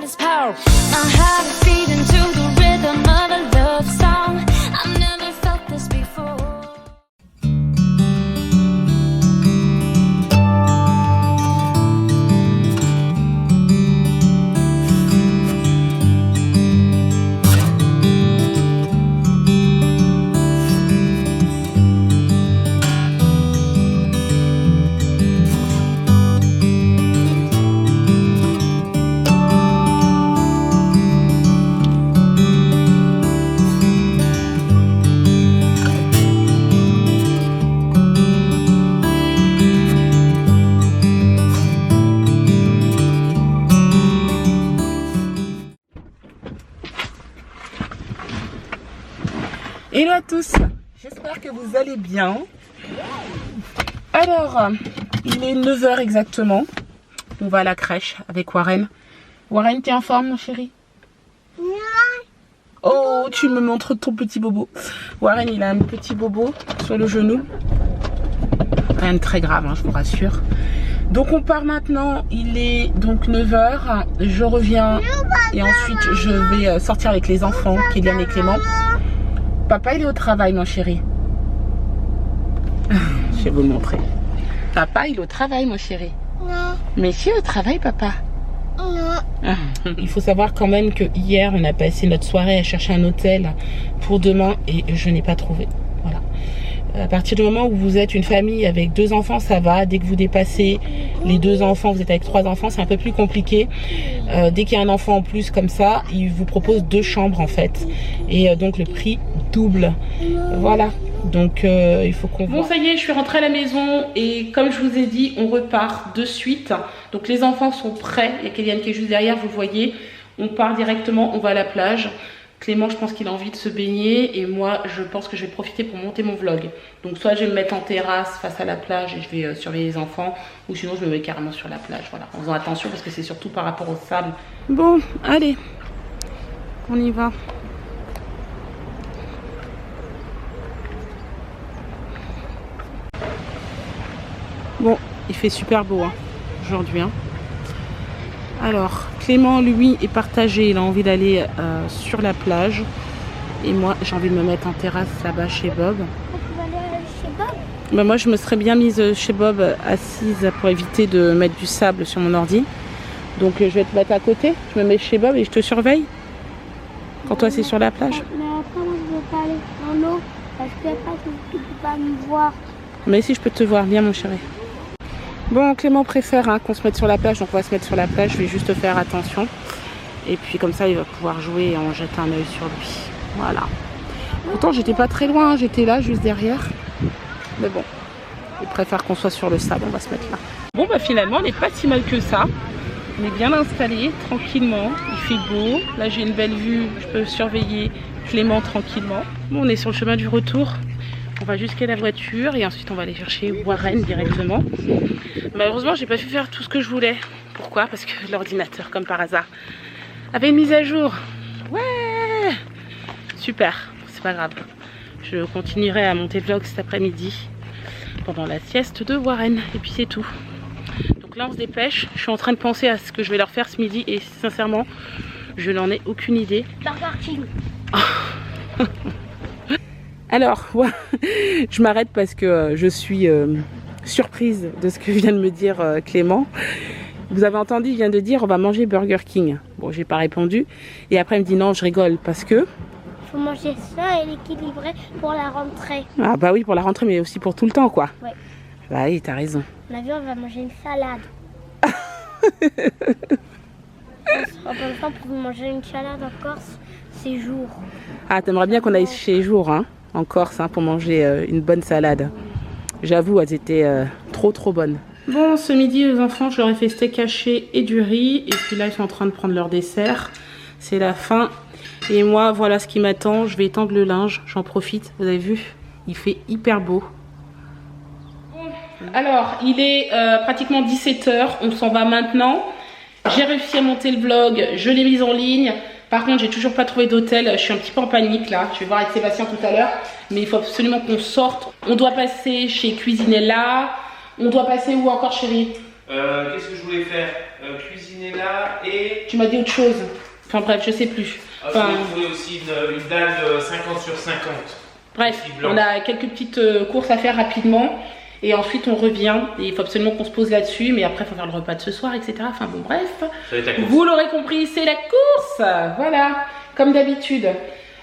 this power. My heart is beating to the rhythm of a love song. I've never felt this before. Hello à tous, j'espère que vous allez bien. Alors, il est 9 h exactement. On va à la crèche avec Warren. Warren, t'es en forme mon chéri? Oh, tu me montres ton petit bobo. Warren, il a un petit bobo sur le genou. Rien de très grave, hein, je vous rassure. Donc on part maintenant, il est donc 9 h. Je reviens et ensuite je vais sortir avec les enfants, Kylian et Clément. Papa, il est au travail, mon chéri. Je vais vous montrer. Papa, il est au travail, mon chéri. Non. Mais si, au travail, papa. Non. Il faut savoir quand même que hier, on a passé notre soirée à chercher un hôtel pour demain et je n'ai pas trouvé. Voilà. À partir du moment où vous êtes une famille avec 2 enfants, ça va. Dès que vous dépassez les 2 enfants, vous êtes avec 3 enfants, c'est un peu plus compliqué. Dès qu'il y a un enfant en plus comme ça, ils vous proposent 2 chambres en fait. Et donc le prix double. Voilà. Donc il faut qu'on voit. Bon, ça y est, je suis rentrée à la maison et comme je vous ai dit, on repart de suite. Donc les enfants sont prêts. Il y a Kylian qui est juste derrière, vous le voyez. On part directement, on va à la plage. Clément, je pense qu'il a envie de se baigner et moi, je pense que je vais profiter pour monter mon vlog. Donc soit je vais me mettre en terrasse face à la plage et je vais surveiller les enfants ou sinon je me mets carrément sur la plage. Voilà, en faisant attention parce que c'est surtout par rapport au sable. Bon, allez, on y va. Bon, il fait super beau hein, aujourd'hui. Hein. Alors, Clément, lui, est partagé. Il a envie d'aller sur la plage. Et moi, j'ai envie de me mettre en terrasse là-bas chez Bob. Tu vas aller chez Bob? Ben, moi, je me serais bien mise chez Bob assise pour éviter de mettre du sable sur mon ordi. Donc, je vais te mettre à côté. Je me mets chez Bob et je te surveille. Quand toi, c'est sur la plage. Mais après, moi, je ne veux pas aller dans l'eau. Parce que après, tu ne peux pas me voir. Mais si, je peux te voir. Viens, mon chéri. Bon, Clément préfère hein, qu'on se mette sur la plage, donc on va se mettre sur la plage, je vais juste faire attention. Et puis comme ça, il va pouvoir jouer et en jeter un œil sur lui. Voilà. Pourtant, j'étais pas très loin, j'étais là, juste derrière. Mais bon, il préfère qu'on soit sur le sable, on va se mettre là. Bon, bah finalement, on n'est pas si mal que ça. On est bien installé, tranquillement. Il fait beau. Là, j'ai une belle vue, je peux surveiller Clément tranquillement. Bon, on est sur le chemin du retour. On va jusqu'à la voiture et ensuite on va aller chercher Warren directement. Malheureusement, j'ai pas pu faire tout ce que je voulais. Pourquoi? Parce que l'ordinateur, comme par hasard, avait une mise à jour. Ouais, super, c'est pas grave. Je continuerai à monter le vlog cet après-midi pendant la sieste de Warren et puis c'est tout. Donc là, on se dépêche. Je suis en train de penser à ce que je vais leur faire ce midi et sincèrement, je n'en ai aucune idée. Alors, ouais, je m'arrête parce que je suis surprise de ce que vient de me dire Clément. Vous avez entendu, il vient de dire on va manger Burger King. Bon, j'ai pas répondu. Et après, il me dit non, je rigole parce que... Il faut manger ça et l'équilibrer pour la rentrée. Ah bah oui, pour la rentrée, mais aussi pour tout le temps, quoi. Ouais. Bah oui, t'as raison. On a vu, on va manger une salade. On sera pas le temps pour manger une salade en Corse, c'est jour. Ah, t'aimerais bien qu'on aille chez Jour, hein, en Corse, hein, pour manger une bonne salade. J'avoue, elles étaient trop bonnes. Bon, ce midi, les enfants, je leur ai fait steak haché et du riz. Et puis là, ils sont en train de prendre leur dessert. C'est la fin. Et moi, voilà ce qui m'attend. Je vais étendre le linge. J'en profite. Vous avez vu? Il fait hyper beau. Alors, il est pratiquement 17 h. On s'en va maintenant. J'ai réussi à monter le vlog. Je l'ai mise en ligne. Par contre, j'ai toujours pas trouvé d'hôtel. Je suis un petit peu en panique là. Je vais voir avec Sébastien tout à l'heure. Mais il faut absolument qu'on sorte. On doit passer chez Cuisinella. On doit passer où encore, chérie? Qu'est-ce que je voulais faire? cuisiner là et... Tu m'as dit autre chose. Enfin bref, je sais plus. Enfin, je voulais aussi une dalle 50 sur 50. Bref, on a quelques petites courses à faire rapidement. Et ensuite on revient. Et il faut absolument qu'on se pose là-dessus. Mais après il faut faire le repas de ce soir, etc. Enfin bon bref. Ça va être la course. Vous l'aurez compris, c'est la course. Voilà, comme d'habitude.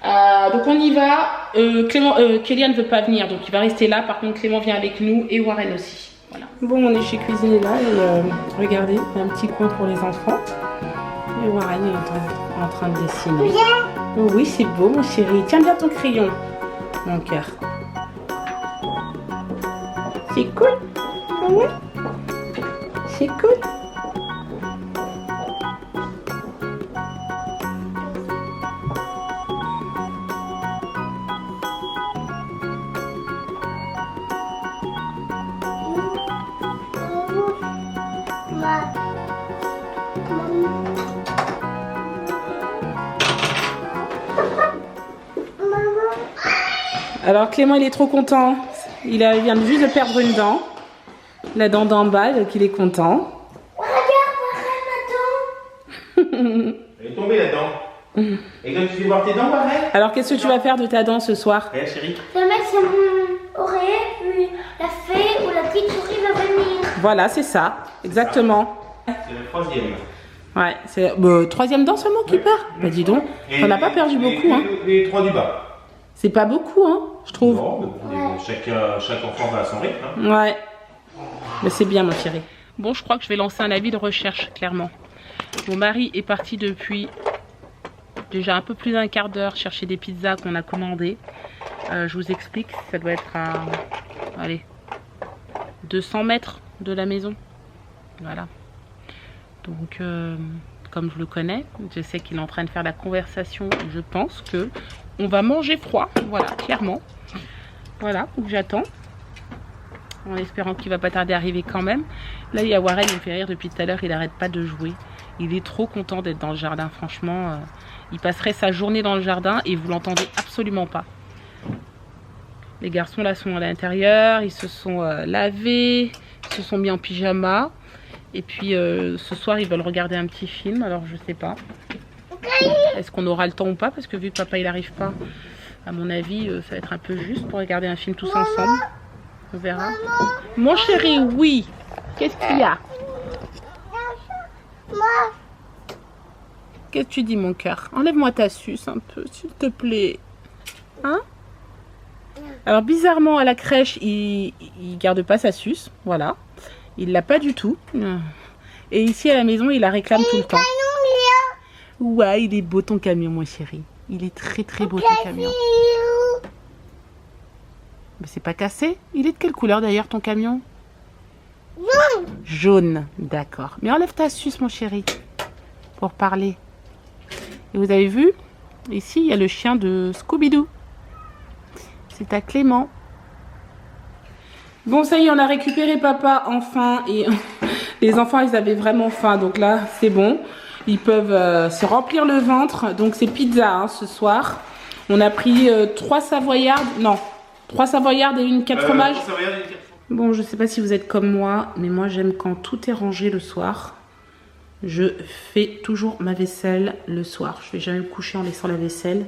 Donc on y va. Kélian ne veut pas venir, donc il va rester là. Par contre Clément vient avec nous et Warren aussi. Voilà. Bon, on est chez Cuisiner là et regardez, il y a un petit coin pour les enfants. Et Warren est en train de dessiner. Oh oui, c'est beau mon chéri. Tiens bien ton crayon, mon cœur. C'est cool. Oui. C'est cool. Alors Clément il est trop content, il vient juste de perdre une dent, la dent d'en bas, donc il est content. Elle est tombée la dent. Et quand tu fais voir tes dents, Warren? Alors qu'est-ce que tu vas faire de ta dent ce soir? Ouais chérie. Je vais mettre sur mon oreiller, puis la fée ou la petite souris va venir. Voilà, c'est ça, exactement. C'est la troisième. Ouais, c'est troisième dent seulement qui perd. Bah dis donc, on n'a pas perdu beaucoup hein. Les trois du bas. C'est pas beaucoup hein, je trouve. Non, mais bon, chaque enfant va à son rythme. Hein. Ouais, mais c'est bien mon chéri. Bon, je crois que je vais lancer un avis de recherche, clairement. Mon mari est parti depuis déjà un peu plus d'un quart d'heure chercher des pizzas qu'on a commandées. Je vous explique, ça doit être à, allez, 200 mètres de la maison. Voilà. Donc, comme je le connais, je sais qu'il est en train de faire la conversation. Je pense que on va manger froid, voilà, clairement. Voilà, donc j'attends. En espérant qu'il va pas tarder à arriver quand même. Là, il y a Warren, il me fait rire depuis tout à l'heure, il n'arrête pas de jouer. Il est trop content d'être dans le jardin, franchement. Il passerait sa journée dans le jardin et vous l'entendez absolument pas. Les garçons là sont à l'intérieur, ils se sont lavés, ils se sont mis en pyjama. Et puis ce soir, ils veulent regarder un petit film, alors je sais pas. Est-ce qu'on aura le temps ou pas? Parce que vu que papa il arrive pas, à mon avis, ça va être un peu juste pour regarder un film tous ensemble. On verra. Mon chéri, oui. Qu'est-ce qu'il y a? Qu'est-ce que tu dis, mon cœur? Enlève-moi ta suce un peu, s'il te plaît. Hein? Alors, bizarrement, à la crèche, il garde pas sa suce. Voilà. Il l'a pas du tout. Et ici, à la maison, il la réclame tout le temps. Ouais, il est beau ton camion, mon chéri. Il est très très beau ton camion. Mais c'est pas cassé. Il est de quelle couleur d'ailleurs ton camion? Jaune. Jaune, d'accord. Mais enlève ta suce, mon chéri, pour parler. Et vous avez vu? Ici, il y a le chien de Scooby-Doo. C'est à Clément. Bon, ça y est, on a récupéré papa, enfin. Et les enfants, ils avaient vraiment faim. Donc là, c'est bon. Ils peuvent se remplir le ventre. Donc, c'est pizza hein, ce soir. On a pris 3 savoyardes. Non, 3 savoyardes et une 4 fromages. Bon, je sais pas si vous êtes comme moi. Mais moi, j'aime quand tout est rangé le soir. Je fais toujours ma vaisselle le soir. Je vais jamais me coucher en laissant la vaisselle.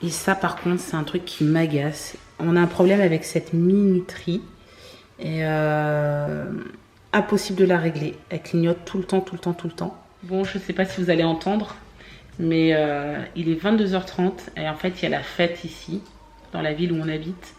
Et ça, par contre, c'est un truc qui m'agace. On a un problème avec cette minuterie. Et impossible de la régler. Elle clignote tout le temps, tout le temps, tout le temps. Bon, je sais pas si vous allez entendre. Mais il est 22h30. Et en fait, il y a la fête ici, dans la ville où on habite.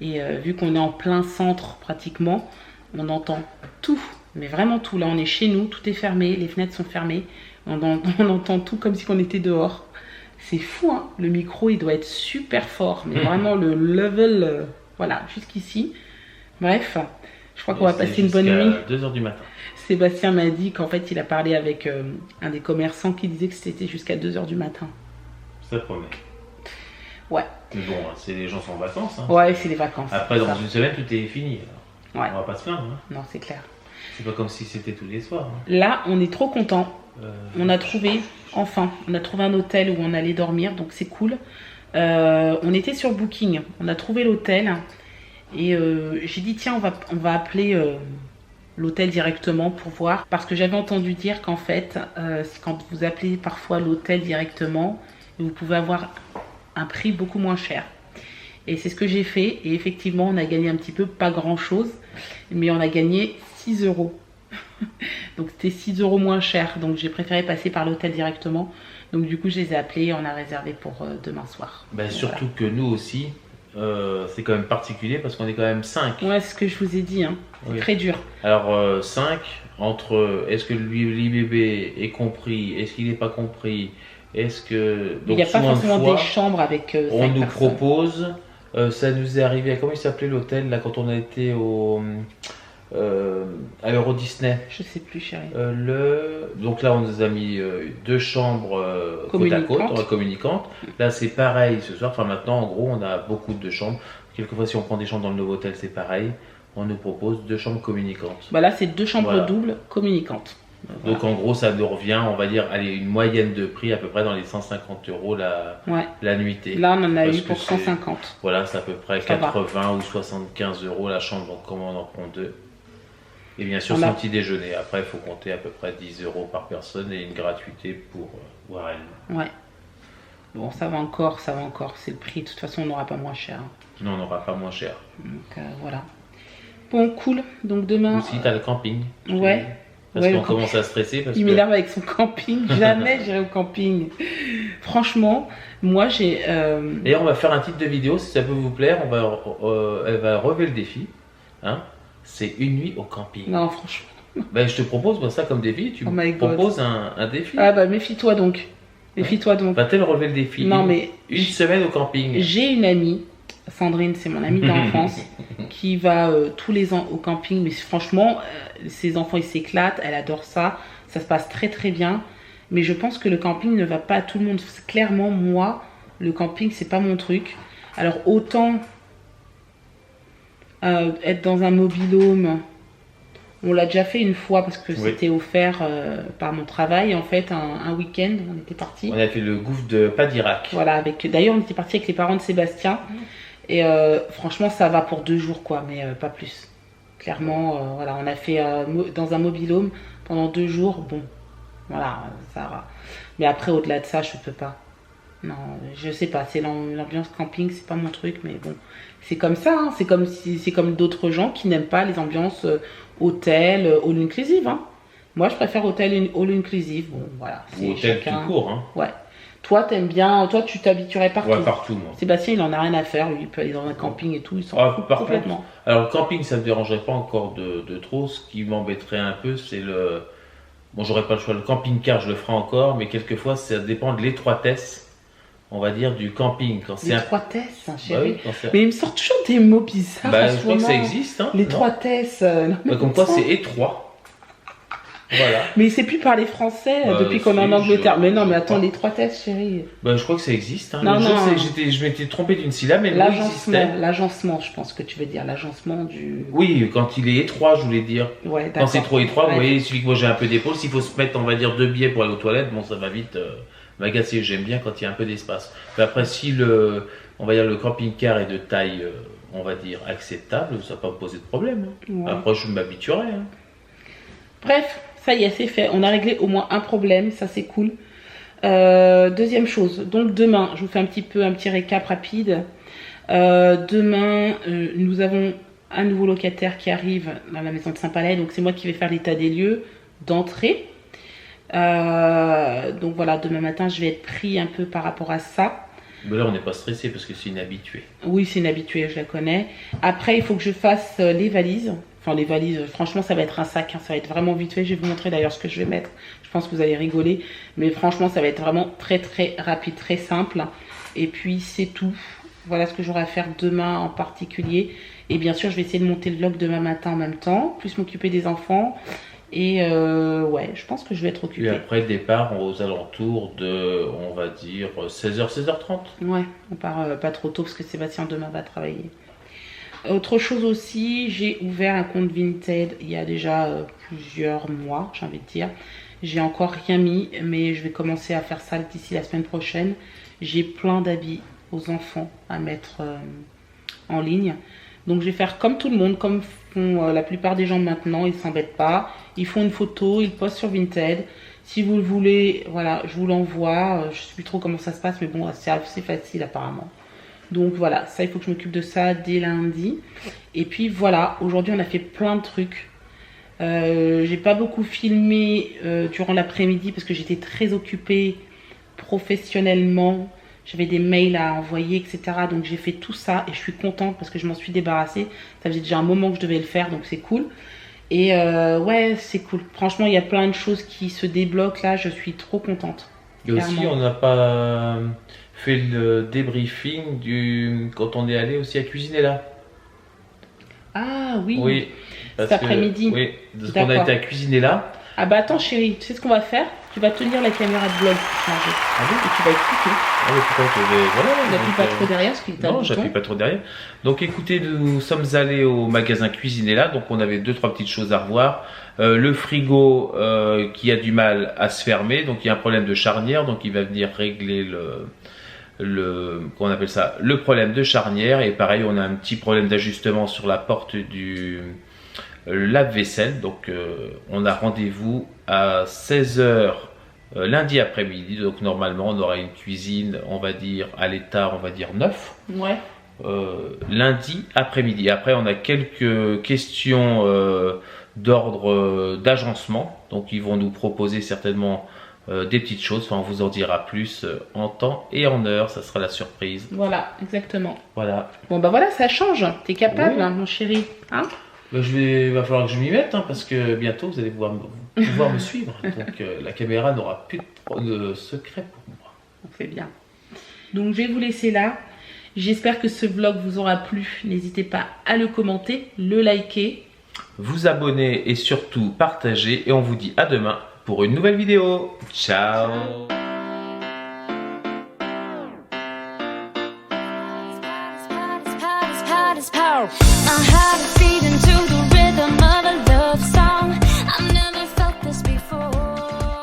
Et vu qu'on est en plein centre, pratiquement, on entend tout. Mais vraiment tout. Là, on est chez nous. Tout est fermé. Les fenêtres sont fermées. On entend tout comme si on était dehors. C'est fou, hein. Le micro, il doit être super fort. Mais vraiment, le level, voilà, jusqu'ici. Bref, je crois qu'on va passer une bonne nuit. 2h du matin. Sébastien m'a dit qu'en fait, il a parlé avec un des commerçants qui disait que c'était jusqu'à 2h du matin. Ça promet. Ouais. Mais bon, les gens sont en vacances. Hein. Ouais, c'est les vacances. Après, dans une semaine, tout est fini. Alors. Ouais. On va pas se plaindre. Hein. Non, c'est clair. C'est pas comme si c'était tous les soirs. Hein. Là, on est trop contents. On a trouvé, enfin, on a trouvé un hôtel où on allait dormir, donc c'est cool. On était sur Booking, on a trouvé l'hôtel et j'ai dit tiens, on va appeler l'hôtel directement pour voir. Parce que j'avais entendu dire qu'en fait, quand vous appelez parfois l'hôtel directement, vous pouvez avoir un prix beaucoup moins cher. Et c'est ce que j'ai fait. Et effectivement, on a gagné un petit peu, pas grand-chose. Mais on a gagné 6 euros. Donc c'était 6 euros moins cher. Donc j'ai préféré passer par l'hôtel directement. Donc du coup, je les ai appelés et on a réservé pour demain soir. Ben, Donc, surtout que nous aussi, c'est quand même particulier parce qu'on est quand même 5. voilà. Ouais, c'est ce que je vous ai dit. Hein. C'est Oui. très dur. Alors 5, entre est-ce que l'IBB est compris, est-ce qu'il n'est pas compris, est-ce que... Il n'y a pas souvent de forcément fois, des chambres avec 5 on nous personnes. propose, ça nous est arrivé, comment il s'appelait l'hôtel là quand on a été à Euro Disney. Je sais plus, chérie. Donc là on nous a mis 2 chambres côte à côte, communicantes. Là c'est pareil ce soir, enfin maintenant en gros on a beaucoup de chambres. Quelquefois si on prend des chambres dans le Novotel c'est pareil, on nous propose 2 chambres communicantes. Bah là, c'est 2 chambres Voilà. doubles communicantes. Voilà. Donc en gros ça nous revient, on va dire, allez, une moyenne de prix à peu près dans les 150 euros Ouais. la nuitée. Là, on en a Parce eu que pour c'est- 150. Voilà, c'est à peu près Ça va. 80 ou 75 euros la chambre, donc comment on en prend 2. Et bien sûr On a- sans petit déjeuner. Après il faut compter à peu près 10 euros par personne et une gratuité pour Warren. Ouais. Bon, ça va encore, ça va encore. C'est le prix. De toute façon, on n'aura pas moins cher. Non, on n'aura pas moins cher. Donc, voilà. Bon, cool. Donc, demain. Aussi t'as le camping. Ouais. Parce Ouais, qu'on le commence à stresser parce Il que... m'énerve avec son camping. Jamais j'irai au camping. Franchement, moi, j'ai. D'ailleurs, on va faire un titre de vidéo, si ça peut vous plaire. Elle va relever le défi. Hein, c'est une nuit au camping. Non, franchement. Ben, je te propose moi, ça comme défi. Tu Oh me my God. proposes un défi. Ah, bah, méfie-toi donc. Méfie-toi donc. Va-t-elle relever le défi? Non, mais. Une semaine au camping. J'ai une amie, Sandrine, c'est mon amie d'enfance, qui va tous les ans au camping. Mais franchement, ses enfants, ils s'éclatent. Elle adore ça. Ça se passe très, très bien. Mais je pense que le camping ne va pas à tout le monde. Clairement, moi, le camping, c'est pas mon truc. Alors, autant être dans un mobil-home, on l'a déjà fait une fois parce que Oui. c'était offert par mon travail. En fait, un week-end, on était partis. On a fait le gouffre de Padirac. Voilà, d'ailleurs, on était parti avec les parents de Sébastien. Et franchement, ça va pour 2 jours, quoi, mais pas plus. Clairement, voilà, on a fait dans un mobil-home pendant 2 jours. Bon, voilà, ça va. Mais après, au-delà de ça, je peux pas. Non, je sais pas, c'est l'ambiance camping, c'est pas mon truc, mais bon, c'est comme ça, hein. C'est comme d'autres gens qui n'aiment pas les ambiances hôtel, all inclusive, hein. Moi, je préfère hôtel all inclusive, bon, voilà. Ou hôtel tout court. Hein. Ouais. Toi, t'aimes bien, toi, tu t'habituerais partout. Ouais, partout, moi. Sébastien, il en a rien à faire, lui, il peut aller dans un camping et tout, il s'en Ah, fout par complètement. Alors, le camping, ça ne me dérangerait pas encore de trop. Ce qui m'embêterait un peu, c'est le... Bon, j'aurais pas le choix. Le camping-car, je le ferai encore, mais quelquefois, ça dépend de l'étroitesse, on va dire, du camping. Quand c'est L'étroitesse, hein, Bah chérie. oui, quand c'est... Mais il me sort toujours des mots bizarres Bah, en je ce crois que ça moment. existe. Hein, L'étroitesse. non, Bah, comme quoi, c'est étroit. Voilà. Mais il sait plus parler français depuis qu'on est en si, Angleterre. Mais non, je mais attends, crois. l'étroitesse, chérie. Bah, je crois que ça existe. Hein. Non, Le jour, non. je m'étais trompé d'une syllabe, mais le mot existait. L'agencement, je pense que tu veux dire. L'agencement du... Oui, quand il est étroit, je voulais dire. Ouais, Quand c'est d'accord. trop étroit, Ouais. vous voyez, il suffit que moi j'ai un peu d'épaule. S'il faut se mettre, on va dire, 2 biais pour aller aux toilettes, bon, ça va vite m'agacer. J'aime bien quand il y a un peu d'espace. Mais après, si on va dire, le camping-car est de taille, on va dire, acceptable, ça va pas me poser de problème. Hein. Ouais. Après, je m'habituerai. Hein. Bref, ça y est, c'est fait. On a réglé au moins un problème, ça c'est cool. Deuxième chose, donc demain, je vous fais un petit récap rapide. Demain, nous avons un nouveau locataire qui arrive dans la maison de Saint-Palais, donc c'est moi qui vais faire l'état des lieux d'entrée. Donc voilà, demain matin, je vais être pris un peu par rapport à ça. Mais là, on n'est pas stressé parce que c'est inhabitué. Oui, c'est une habituée, je la connais. Après, il faut que je fasse les valises. Enfin, les valises, franchement, ça va être un sac. Hein, ça va être vraiment vite fait. Je vais vous montrer d'ailleurs ce que je vais mettre. Je pense que vous allez rigoler. Mais franchement, ça va être vraiment très, très rapide, très simple. Et puis, c'est tout. Voilà ce que j'aurai à faire demain en particulier. Et bien sûr, je vais essayer de monter le vlog demain matin en même temps. Plus m'occuper des enfants. Et ouais, je pense que je vais être Puis occupée. après, départ aux alentours de, on va dire, 16h, 16h30. Ouais, on part pas trop tôt parce que Sébastien demain va travailler. Autre chose aussi, j'ai ouvert un compte Vinted il y a déjà plusieurs mois, j'ai envie de dire. J'ai encore rien mis, mais je vais commencer à faire ça d'ici la semaine prochaine. J'ai plein d'habits aux enfants à mettre en ligne. Donc je vais faire comme tout le monde, comme font la plupart des gens maintenant, ils s'embêtent pas. Ils font une photo, ils postent sur Vinted. Si vous le voulez, voilà, je vous l'envoie. Je sais plus trop comment ça se passe, mais bon, c'est assez facile apparemment. Donc voilà, ça il faut que je m'occupe de ça dès lundi. Et puis voilà, aujourd'hui on a fait plein de trucs. J'ai pas beaucoup filmé durant l'après-midi parce que j'étais très occupée professionnellement. J'avais des mails à envoyer, etc. Donc j'ai fait tout ça et je suis contente parce que je m'en suis débarrassée. Ça faisait déjà un moment que je devais le faire, donc c'est cool. Et ouais, c'est cool. Franchement, il y a plein de choses qui se débloquent là. Je suis trop contente. Et aussi, on n'a pas fait le débriefing quand on est allé aussi à Cuisinella. Ah oui, Oui. cet après-midi. Oui, parce qu'on a été à Cuisinella. Ah bah attends chérie, tu sais ce qu'on va faire? Tu vas tenir la caméra de vlog pour changer. Ah bon? Et tu vas écouter. Ah oui, voilà. On n'appuie pas trop derrière parce qu'il t'a Non, j'appuie pas trop derrière. Donc écoutez, nous sommes allés au magasin Cuisinella, donc on avait 2-3 petites choses à revoir. Le frigo qui a du mal à se fermer, donc il y a un problème de charnière, donc il va venir régler comment on appelle ça, le problème de charnière. Et pareil, on a un petit problème d'ajustement sur la porte du lave-vaisselle. Donc on a rendez-vous à 16h lundi après-midi. Donc normalement on aura une cuisine, on va dire à l'état, on va dire neuf. Ouais. Lundi après-midi. Après on a quelques questions d'ordre d'agencement. Donc ils vont nous proposer certainement des petites choses. Enfin, on vous en dira plus en temps et en heure. Ça sera la surprise. Voilà, exactement. Voilà. Bon bah voilà, ça change. T'es capable, Oui. hein, mon chéri. Hein? Va falloir que je m'y mette, hein, parce que bientôt vous allez pouvoir me suivre. Donc la caméra n'aura plus de secret pour moi. C'est bien. Donc je vais vous laisser là. J'espère que ce vlog vous aura plu. N'hésitez pas à le commenter, le liker. Vous abonner et surtout partager. Et on vous dit à demain pour une nouvelle vidéo. Ciao. My heart is beating